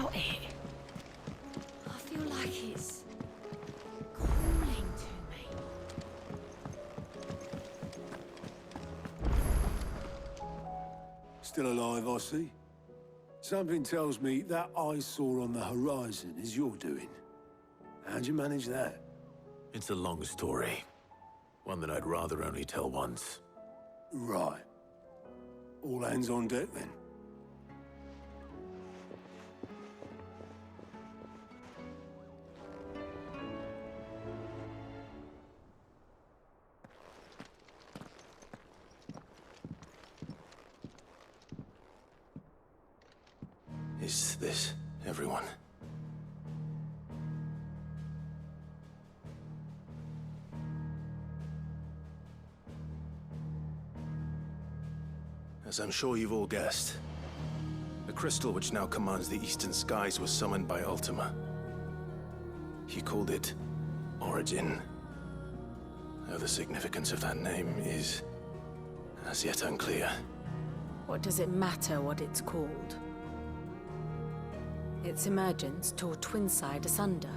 got it. I feel like it's calling to me. Still alive, I see. Something tells me that eyesore on the horizon is your doing. How'd you manage that? It's a long story. One that I'd rather only tell once. Right. All hands on deck, then. Is this everyone? As I'm sure you've all guessed, the crystal which now commands the eastern skies was summoned by Ultima. He called it Origin. Though the significance of that name is as yet unclear. What does it matter what it's called? Its emergence tore Twinside asunder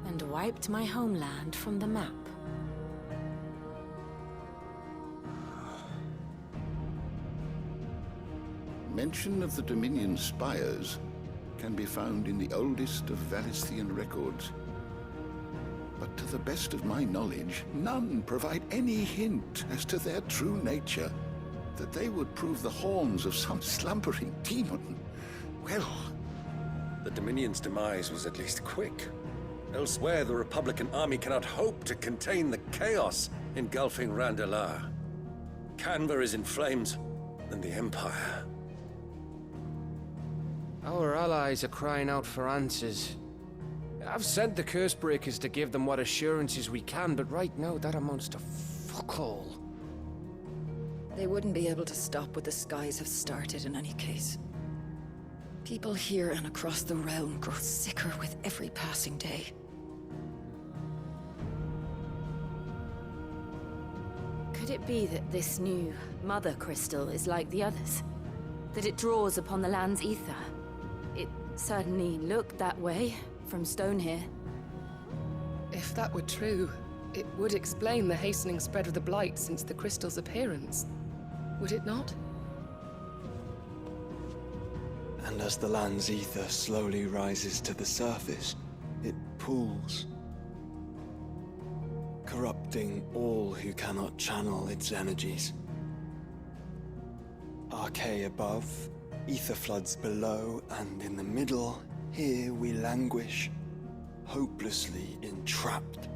and wiped my homeland from the map. Mention of the Dominion spires can be found in the oldest of Valisthian records. But to the best of my knowledge, none provide any hint as to their true nature. That they would prove the horns of some slumbering demon. Well... The Dominion's demise was at least quick. Elsewhere, the Republican army cannot hope to contain the chaos engulfing Randalar. Canva is in flames, and the Empire. Our allies are crying out for answers. I've sent the Cursebreakers to give them what assurances we can, but right now that amounts to fuck all. They wouldn't be able to stop what the skies have started in any case. People here and across the realm grow sicker with every passing day. Could it be that this new Mother Crystal is like the others? That it draws upon the land's ether? It certainly looked that way from stone here. If that were true, it would explain the hastening spread of the Blight since the crystal's appearance. Would it not? And as the land's ether slowly rises to the surface, it pools, corrupting all who cannot channel its energies. Archay above, ether floods below, and in the middle, here we languish, hopelessly entrapped.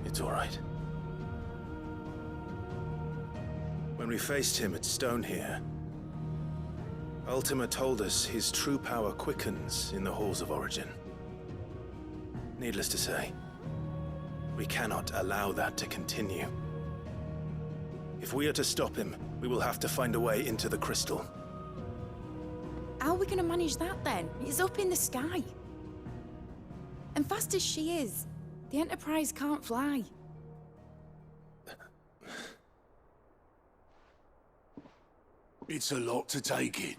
It's all right. When we faced him at Stone here, Ultima told us his true power quickens in the halls of Origin. Needless to say, we cannot allow that to continue. If we are to stop him, we will have to find a way into the crystal. How are we going to manage that then? It's up in the sky. And fast as she is, the Enterprise can't fly. It's a lot to take in,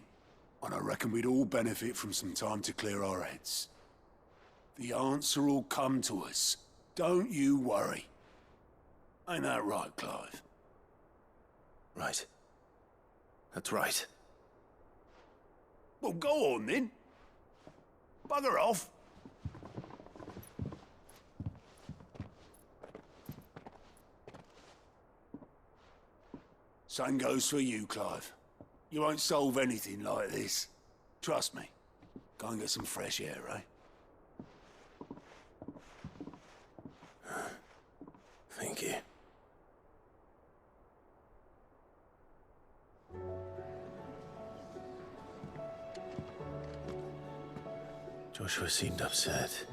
and I reckon we'd all benefit from some time to clear our heads. The answer will come to us. Don't you worry. Ain't that right, Clive? Right. That's right. Well, go on then. Bugger off. Same goes for you, Clive. You won't solve anything like this. Trust me. Go and get some fresh air, eh? Thank you. Joshua seemed upset.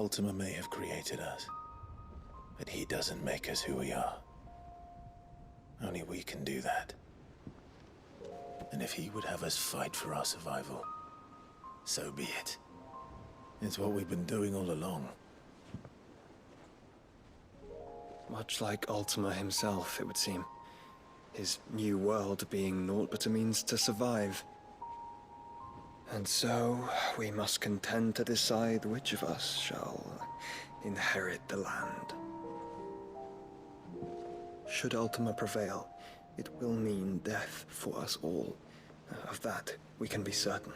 Ultima may have created us, but he doesn't make us who we are. Only we can do that. And if he would have us fight for our survival, so be it. It's what we've been doing all along. Much like Ultima himself, it would seem. His new world being naught but a means to survive. And so, we must contend to decide which of us shall inherit the land. Should Ultima prevail, it will mean death for us all. Of that, we can be certain.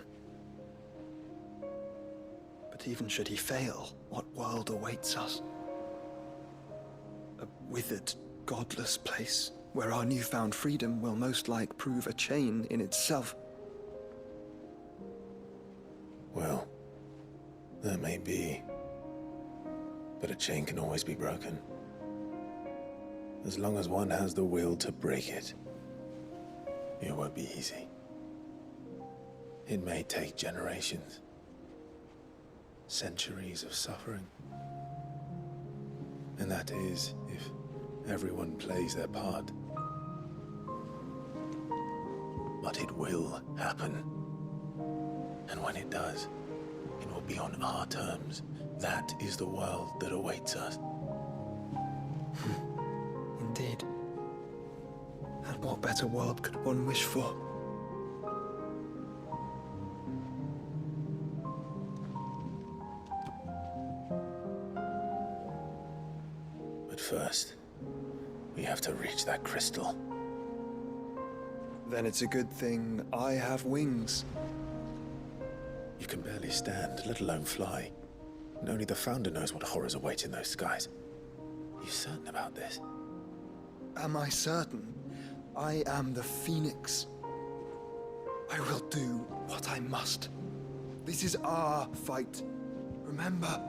But even should he fail, what world awaits us? A withered, godless place, where our newfound freedom will most like prove a chain in itself. Well, that may be. But a chain can always be broken. As long as one has the will to break it, it won't be easy. It may take generations, centuries of suffering. And that is if everyone plays their part. But it will happen. And when it does, it will be on our terms. That is the world that awaits us. Indeed. And what better world could one wish for? But first, we have to reach that crystal. Then it's a good thing I have wings. You can barely stand, let alone fly. And only the Founder knows what horrors await in those skies. Are you certain about this? Am I certain? I am the Phoenix. I will do what I must. This is our fight. Remember?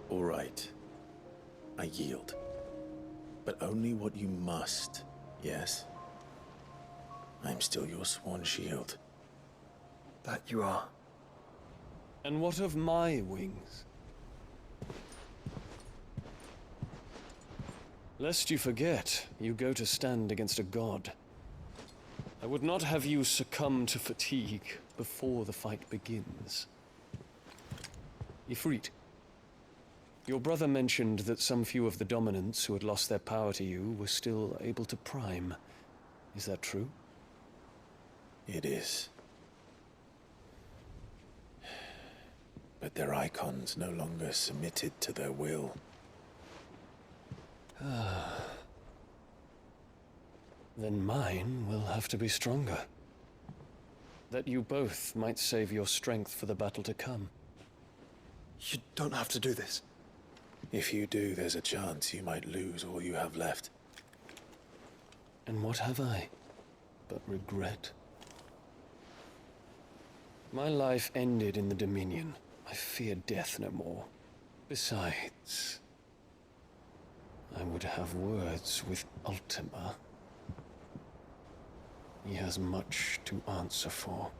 All right. I yield. But only what you must, yes? I'm still your sworn shield. That you are. And what of my wings? Lest you forget, you go to stand against a god. I would not have you succumb to fatigue before the fight begins. Ifrit, your brother mentioned that some few of the dominants who had lost their power to you were still able to prime. Is that true? It is. But their icons no longer submitted to their will. Then mine will have to be stronger. That you both might save your strength for the battle to come. You don't have to do this. If you do, there's a chance you might lose all you have left. And what have I but regret? My life ended in the Dominion. I fear death no more. Besides, I would have words with Ultima. He has much to answer for.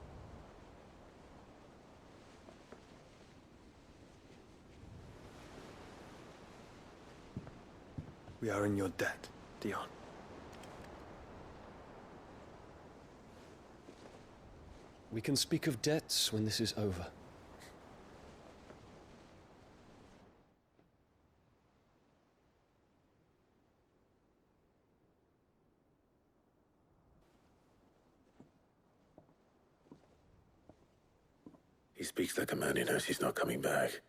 We are in your debt, Dion. We can speak of debts when this is over. He speaks like a man who knows he's not coming back.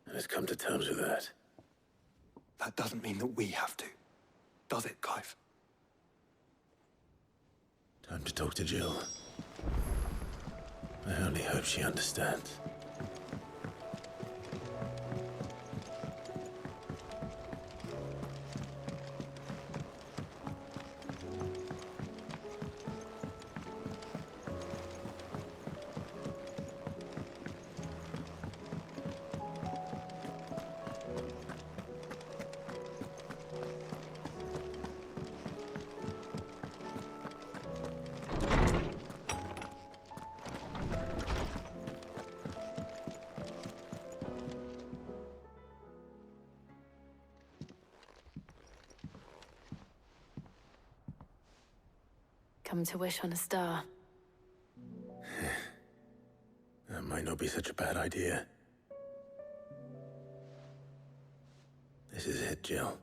And has come to terms with that. That doesn't mean that we have to, does it, Clive? Time to talk to Jill. I only hope she understands. come to wish on a star. That might not be such a bad idea. This is it, Jill.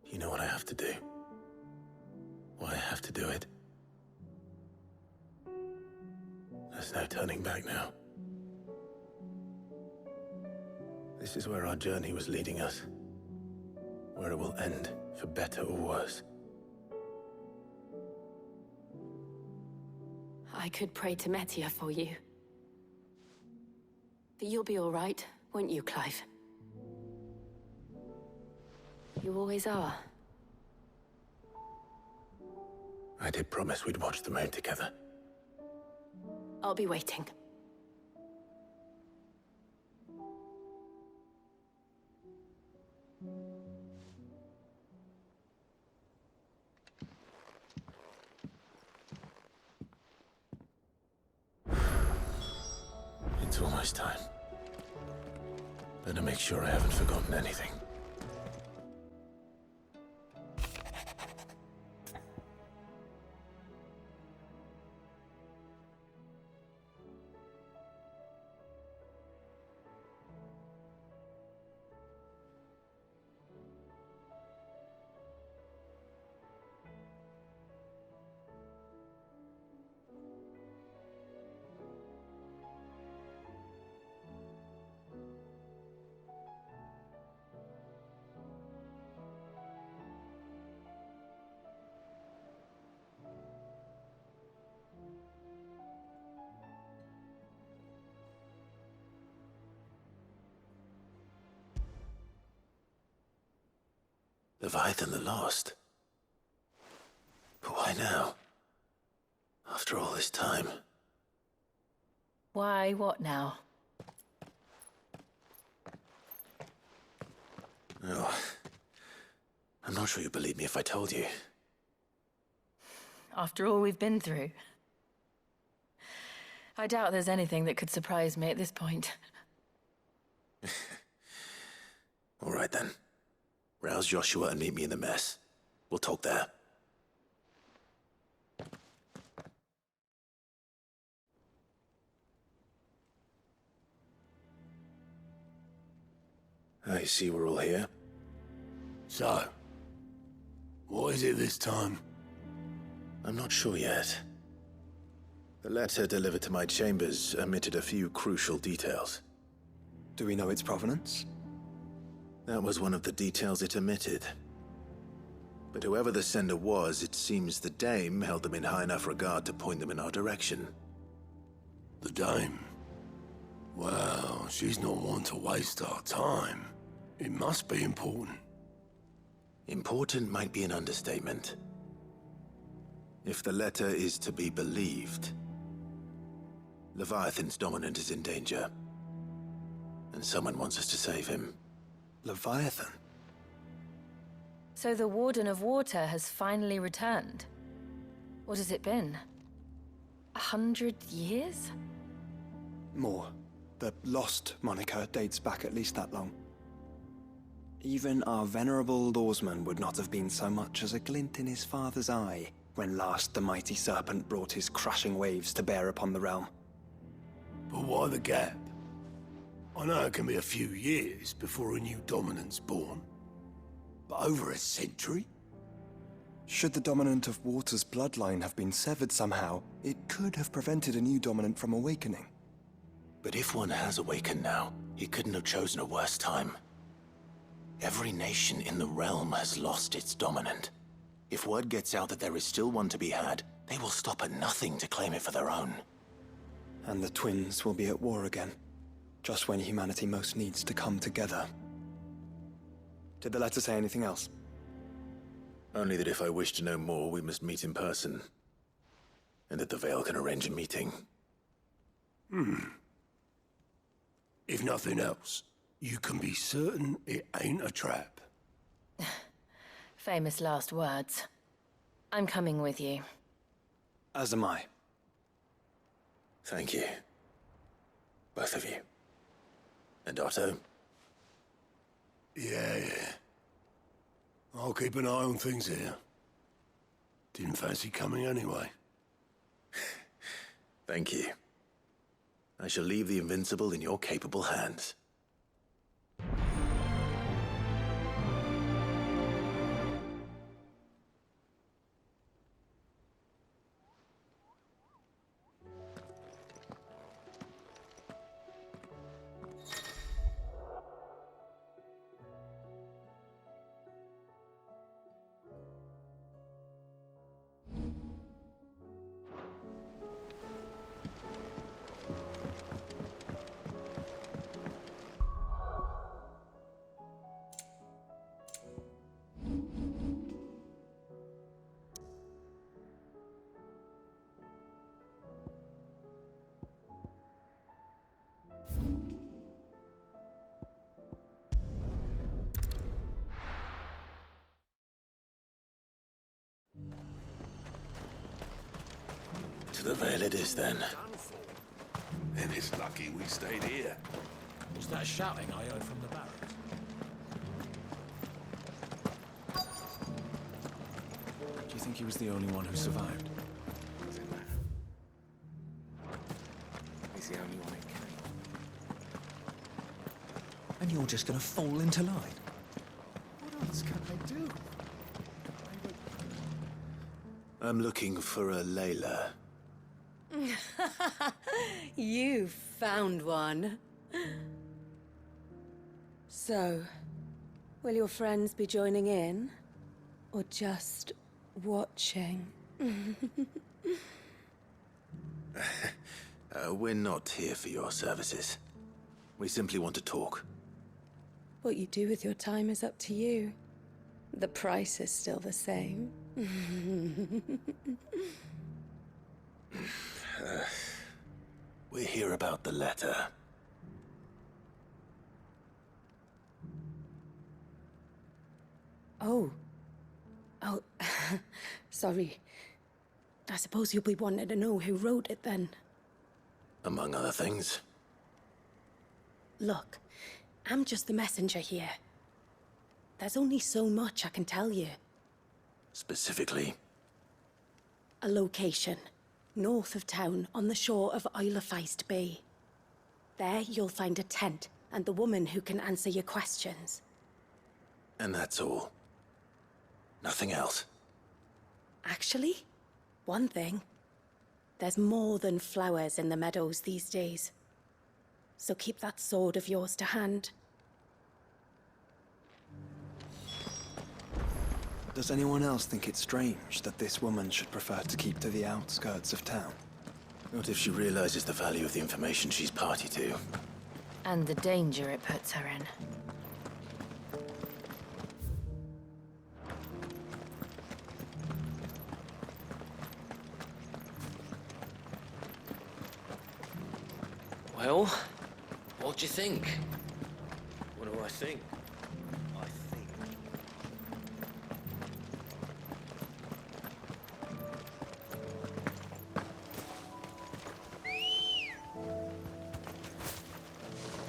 You know what I have to do. Why I have to do it. There's no turning back now. This is where our journey was leading us. Where it will end, for better or worse. I could pray to Metia for you. But you'll be all right, won't you, Clive? You always are. I did promise we'd watch the moon together. I'll be waiting. It's almost time. Better make sure I haven't forgotten anything. Leviathan the Lost? But why now? After all this time? Why, what now? Oh, I'm not sure you'd believe me if I told you. After all we've been through. I doubt there's anything that could surprise me at this point. All right then. Rouse Joshua and meet me in the mess. We'll talk there. I see we're all here. So, what is it this time? I'm not sure yet. The letter delivered to my chambers omitted a few crucial details. Do we know its provenance? That was one of the details it omitted. But whoever the sender was, it seems the Dame held them in high enough regard to point them in our direction. The Dame? Well, she's not one to waste our time. It must be important. Important might be an understatement. If the letter is to be believed, Leviathan's dominant is in danger. And someone wants us to save him. Leviathan? So the Warden of Water has finally returned. What has it been? 100 years? More. The Lost moniker dates back at least that long. Even our venerable lawsman would not have been so much as a glint in his father's eye when last the mighty serpent brought his crashing waves to bear upon the realm. But why the gap? I know it can be a few years before a new dominant's born. But over a century? Should the dominant of Water's bloodline have been severed somehow, it could have prevented a new dominant from awakening. But if one has awakened now, he couldn't have chosen a worse time. Every nation in the realm has lost its dominant. If word gets out that there is still one to be had, they will stop at nothing to claim it for their own. And the twins will be at war again, just when humanity most needs to come together. Did the letter say anything else? Only that if I wish to know more, we must meet in person. And that the Veil can arrange a meeting. If nothing else, you can be certain it ain't a trap. Famous last words. I'm coming with you. As am I. Thank you. Both of you. And Otto? Yeah. I'll keep an eye on things here. Didn't fancy coming anyway. Thank you. I shall leave the Invincible in your capable hands. To the Vale it is, then. Then it's lucky we stayed here. Was that shouting I heard from the barracks? Do you think he was the only one who survived? He's the only one who came. And you're just gonna fall into line? What else can I do? I'm looking for a Layla. You found one. So, will your friends be joining in? Or just watching? We're not here for your services. We simply want to talk. What you do with your time is up to you. The price is still the same. We're here about the letter. Oh. Sorry. I suppose you'll be wanting to know who wrote it then. Among other things. Look, I'm just the messenger here. There's only so much I can tell you. Specifically? A location. North of town, on the shore of Isle of Feist Bay. There you'll find a tent, and the woman who can answer your questions. And that's all? Nothing else? Actually, one thing. There's more than flowers in the meadows these days. So keep that sword of yours to hand. Does anyone else think it's strange that this woman should prefer to keep to the outskirts of town? What if she realizes the value of the information she's party to? And the danger it puts her in. Well, what do you think? What do I think? I think.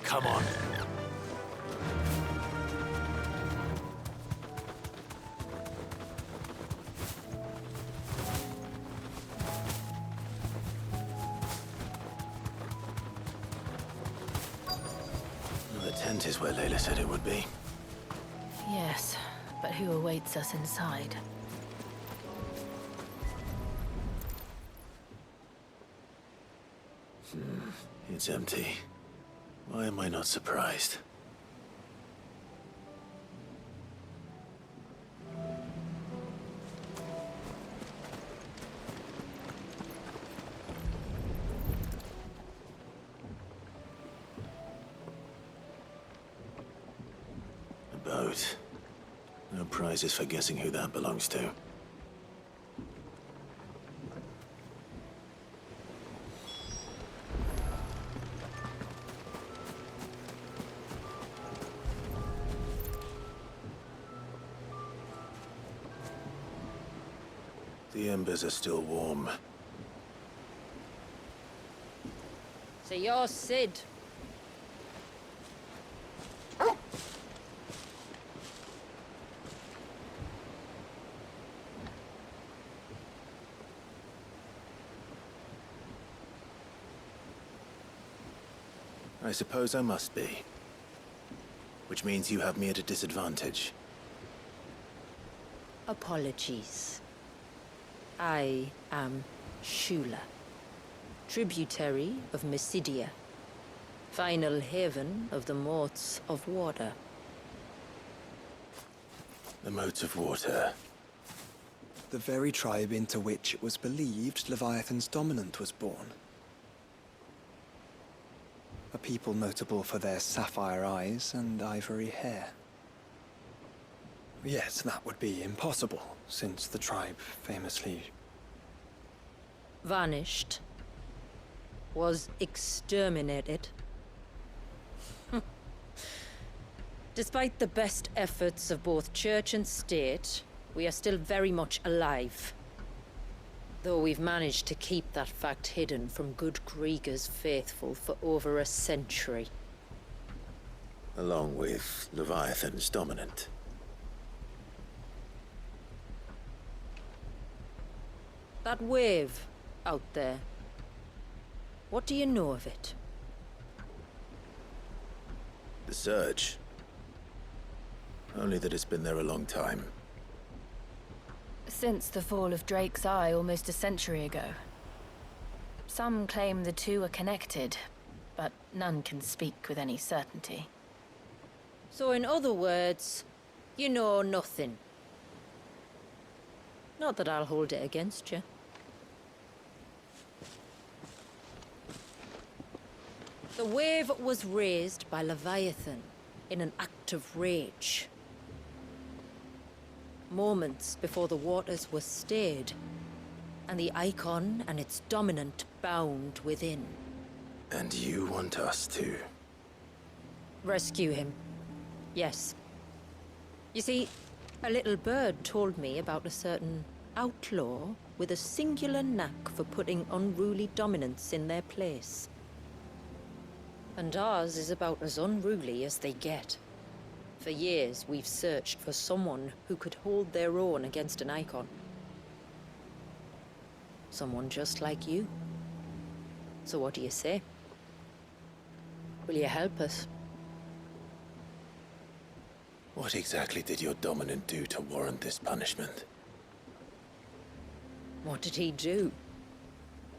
Come on. The tent is where Layla said it would be. Yes, but who awaits us inside? It's empty. Why am I not surprised? A boat. No prizes for guessing who that belongs to. The embers are still warm. So you're Sid. I suppose I must be. Which means you have me at a disadvantage. Apologies. I am Shula, tributary of Mysidia, final haven of the Moats of Water. The Moats of Water. The very tribe into which it was believed Leviathan's dominant was born. A people notable for their sapphire eyes and ivory hair. Yet that would be impossible, since the tribe famously Vanished. Was exterminated. Despite the best efforts of both church and state, we are still very much alive. Though we've managed to keep that fact hidden from good Grieger's faithful for over a century. Along with Leviathan's dominant. That wave out there. What do you know of it? The Surge. Only that it's been there a long time. Since the fall of Drake's Eye almost a century ago. Some claim the two are connected, but none can speak with any certainty. So in other words, you know nothing. Not that I'll hold it against you. The wave was raised by Leviathan in an act of rage. Moments before the waters were stayed, and the icon and its dominant bound within. And you want us to? Rescue him. Yes. You see, a little bird told me about a certain outlaw with a singular knack for putting unruly dominants in their place. And ours is about as unruly as they get. For years, we've searched for someone who could hold their own against an icon. Someone just like you. So what do you say? Will you help us? What exactly did your dominant do to warrant this punishment? What did he do?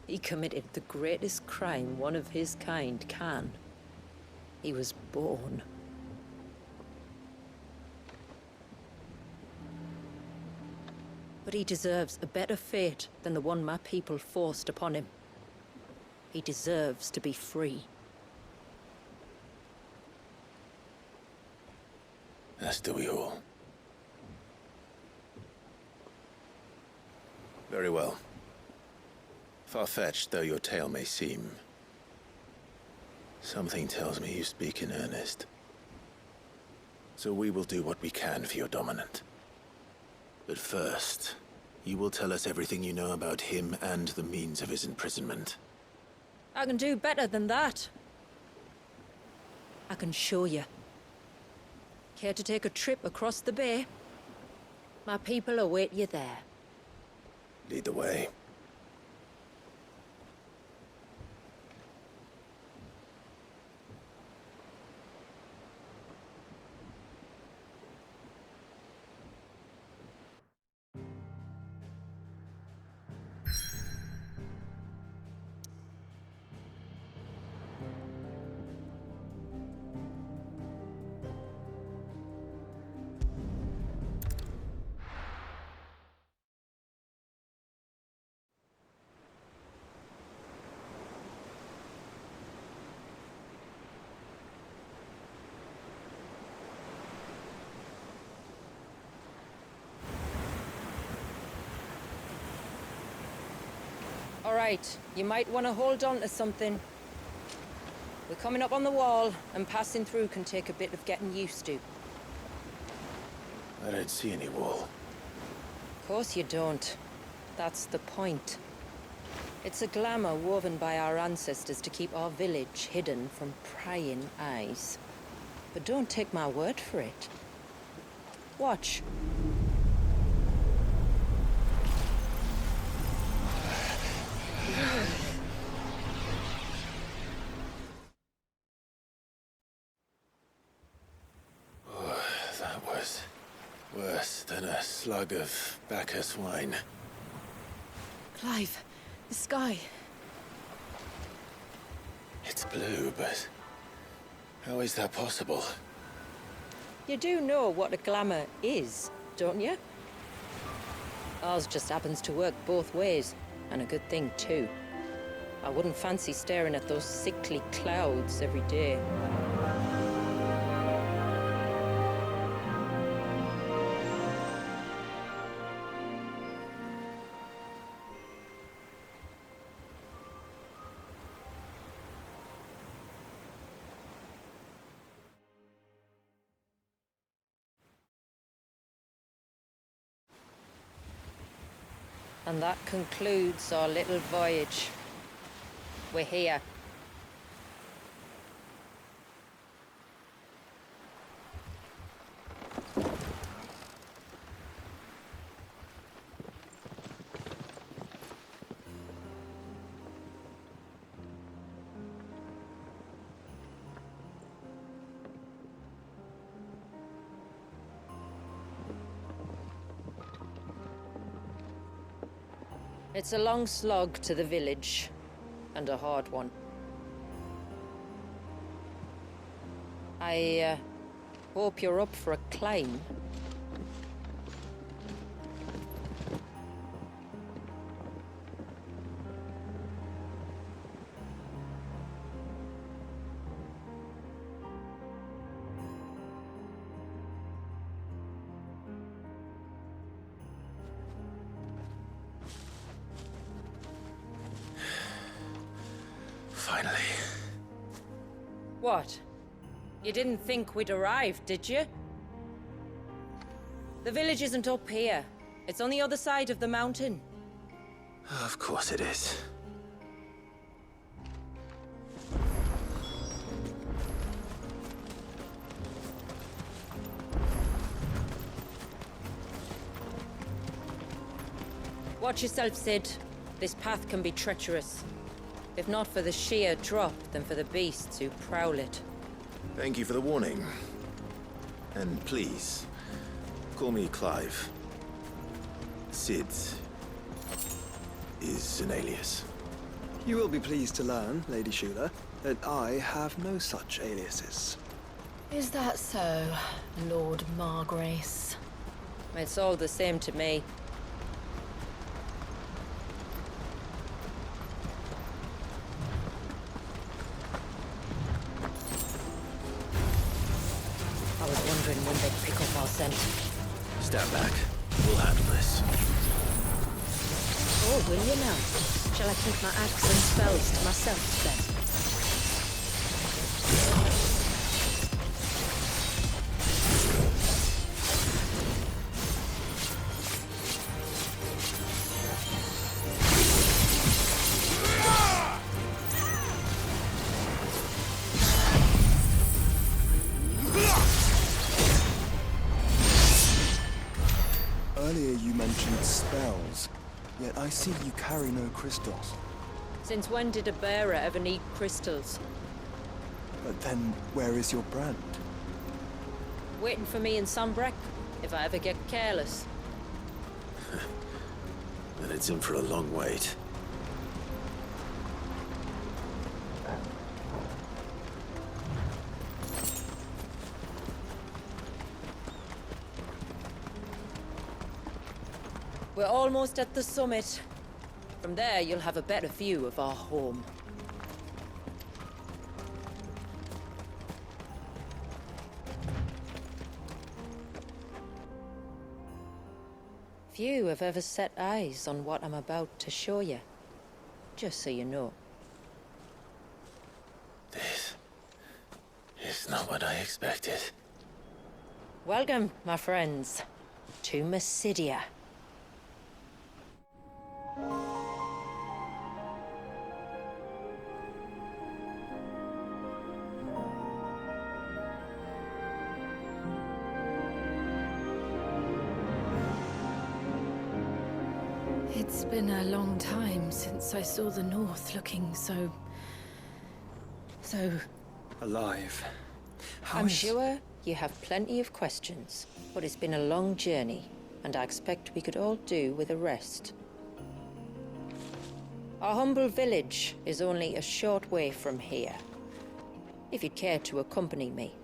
He committed the greatest crime one of his kind can. He was born. But he deserves a better fate than the one my people forced upon him. He deserves to be free. As do we all. Very well. Far-fetched though your tale may seem, something tells me you speak in earnest. So we will do what we can for your dominant. But first, you will tell us everything you know about him and the means of his imprisonment. I can do better than that. I can show you. Care to take a trip across the bay? My people await you there. Lead the way. All right, you might want to hold on to something. We're coming up on the wall, and passing through can take a bit of getting used to. I don't see any wall. Of course you don't. That's the point. It's a glamour woven by our ancestors to keep our village hidden from prying eyes. But don't take my word for it. Watch. slug of Bacchus wine. Clive, the sky. It's blue, but how is that possible? You do know what a glamour is, don't you? Ours just happens to work both ways, and a good thing too. I wouldn't fancy staring at those sickly clouds every day. And that concludes our little voyage. We're here. It's a long slog to the village, and a hard one. I hope you're up for a climb. Finally. What? You didn't think we'd arrived, did you? The village isn't up here. It's on the other side of the mountain. Of course it is. Watch yourself, Sid. This path can be treacherous. If not for the sheer drop, then for the beasts who prowl it. Thank you for the warning. And please, call me Clive. Sid is an alias. You will be pleased to learn, Lady Shula, that I have no such aliases. Is that so, Lord Margrace? It's all the same to me. I was wondering when they'd pick up our scent. Stand back. We'll handle this. Oh, will you now? Shall I keep my axe and spells to myself then? Earlier you mentioned spells, yet I see you carry no crystals. Since when did a bearer ever need crystals? But then, where is your brand? Waiting for me in Sunbreck, if I ever get careless. Then it's in for a long wait. We're almost at the summit. From there, you'll have a better view of our home. Few have ever set eyes on what I'm about to show you. Just so you know. This is not what I expected. Welcome, my friends, to Mysidia. It's been a long time since I saw the North looking so Alive. I'm sure you have plenty of questions, but it's been a long journey. and I expect we could all do with a rest. Our humble village is only a short way from here, if you'd care to accompany me.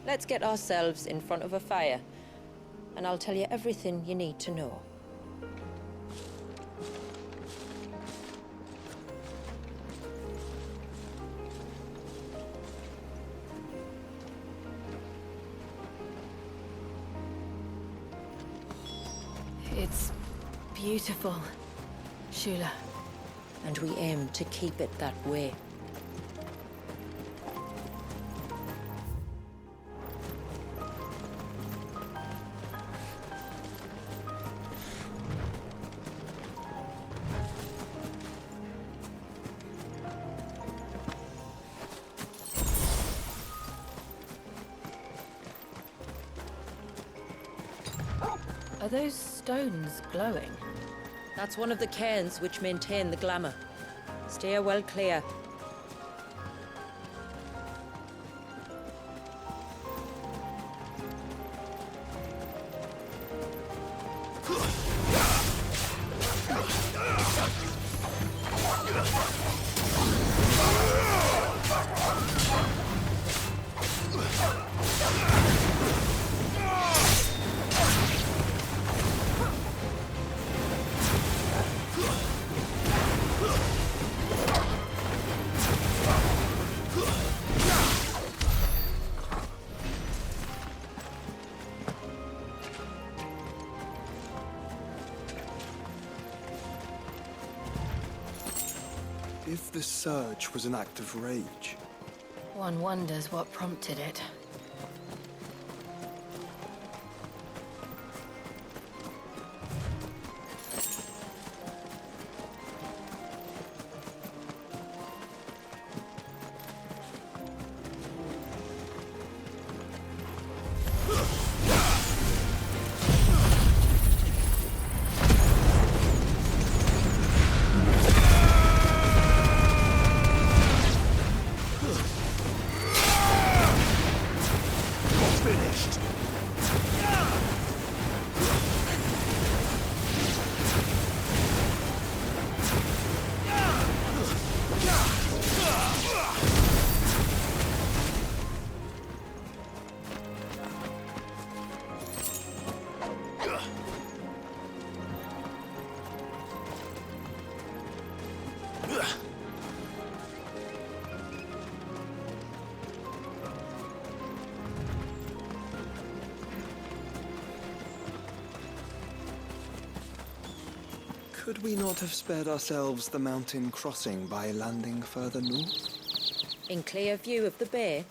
Let's get ourselves in front of a fire, and I'll tell you everything you need to know. It's beautiful, Shula. And we aim to keep it that way. Are those stones glowing? That's one of the cairns which maintain the glamour. Steer well clear. If the surge was an act of rage, One wonders what prompted it. could we not have spared ourselves the mountain crossing by landing further north? In clear view of the bay?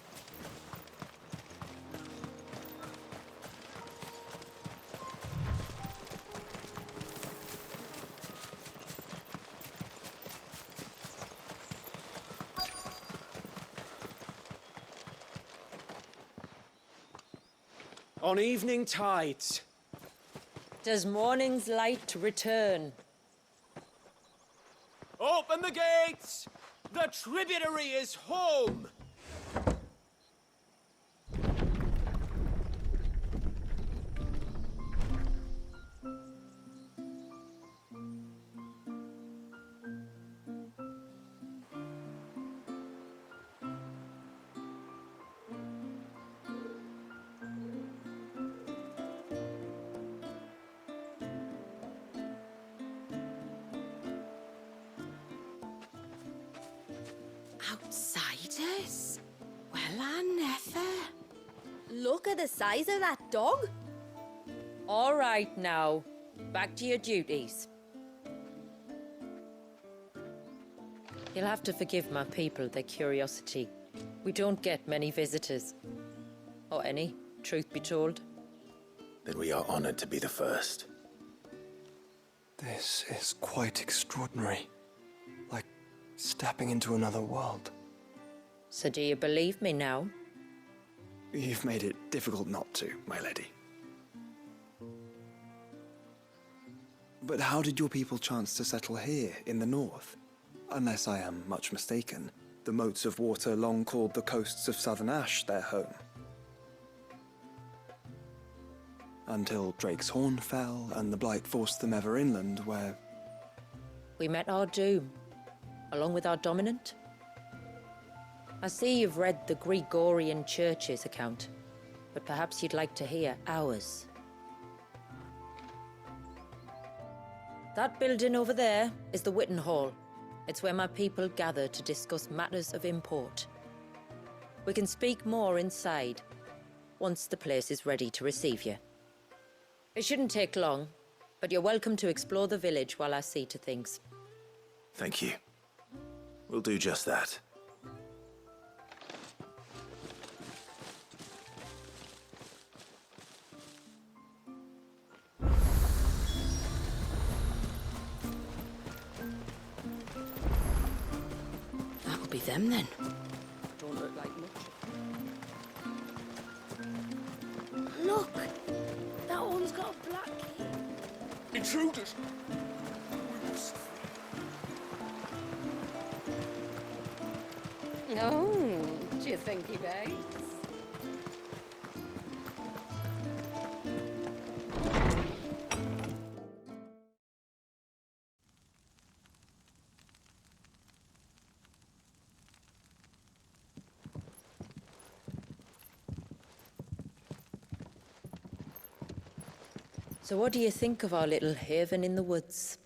On evening tides. Does morning's light return? Open the gates! The tributary is home! Outsiders? Well, I never. Look at the size of that dog. All right now, back to your duties. You'll have to forgive my people their curiosity. We don't get many visitors. Or any, truth be told. Then we are honored to be the first. This is quite extraordinary. Like stepping into another world. So do you believe me now? You've made it difficult not to, my lady. But how did your people chance to settle here in the north? Unless I am much mistaken, the moats of water long called the coasts of southern Ash their home. until Drake's Horn fell and the Blight forced them ever inland, where... We met our doom, along with our dominant. I see you've read the Gregorian Church's account, but perhaps you'd like to hear ours. That building over there is the Witten Hall. It's where my people gather to discuss matters of import. We can speak more inside, once the place is ready to receive you. It shouldn't take long, but you're welcome to explore the village while I see to things. Thank you. We'll do just that. That'll be them then. Don't look like much. Look! That one's got a black key. Intruders! Oh, do you think he begs? So what do you think of our little haven in the woods?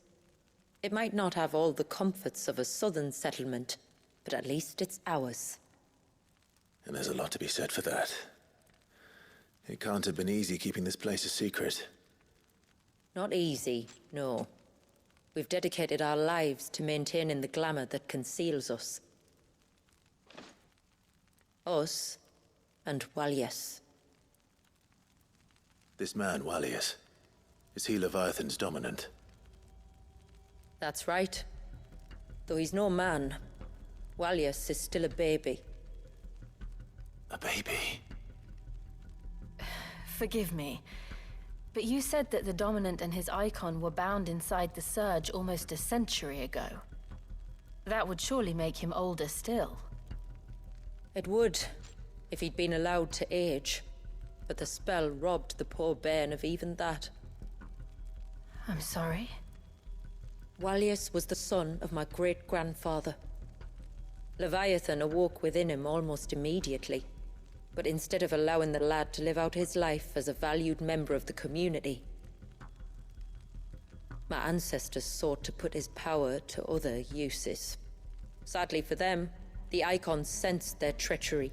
It might not have all the comforts of a southern settlement, but at least it's ours. And there's a lot to be said for that. It can't have been easy keeping this place a secret. Not easy, no. We've dedicated our lives to maintaining the glamour that conceals us. Us and Walias. This man, Walias, is he Leviathan's dominant? That's right. Though he's no man, Walias is still a baby. A baby? Forgive me, but you said that the Dominant and his icon were bound inside the Surge almost a century ago. That would surely make him older still. It would, if he'd been allowed to age. But the spell robbed the poor bairn of even that. I'm sorry? Walias was the son of my great-grandfather. Leviathan awoke within him almost immediately. But instead of allowing the lad to live out his life as a valued member of the community, my ancestors sought to put his power to other uses. Sadly for them, the Icons sensed their treachery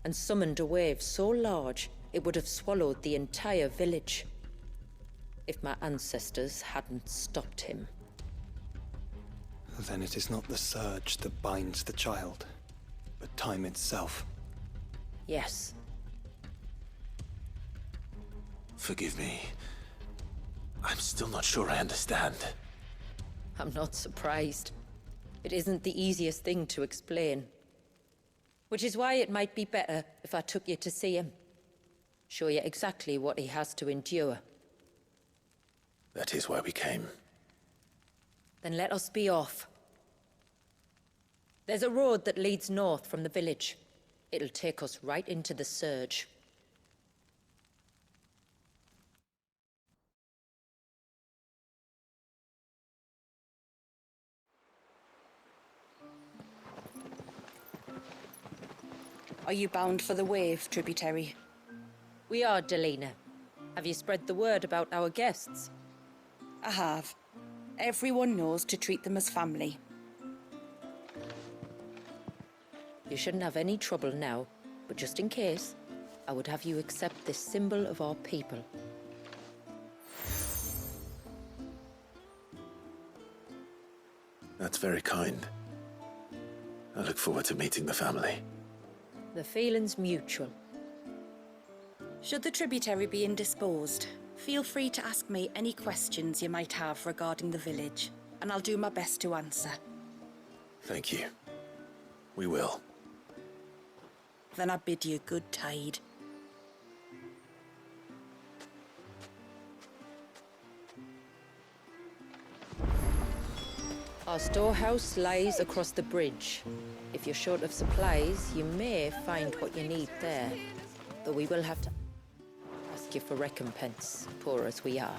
and summoned a wave so large it would have swallowed the entire village if my ancestors hadn't stopped him. Then it is not the Surge that binds the child, but time itself. Yes. Forgive me. I'm still not sure I understand. I'm not surprised. It isn't the easiest thing to explain. Which is why it might be better if I took you to see him. Show you exactly what he has to endure. That is why we came. Then let us be off. There's a road that leads north from the village. It'll take us right into the Surge. Are you bound for the Wave, tributary? We are, Delina. Have you spread the word about our guests? I have. Everyone knows to treat them as family. You shouldn't have any trouble now, but just in case, I would have you accept this symbol of our people. That's very kind. I look forward to meeting the family. The feeling's mutual. Should the tributary be indisposed, feel free to ask me any questions you might have regarding the village, and I'll do my best to answer. Thank you. We will. Then I bid you good tide. Our storehouse lies across the bridge. If you're short of supplies, you may find what you need there. Though we will have to... ask you for recompense, poor as we are.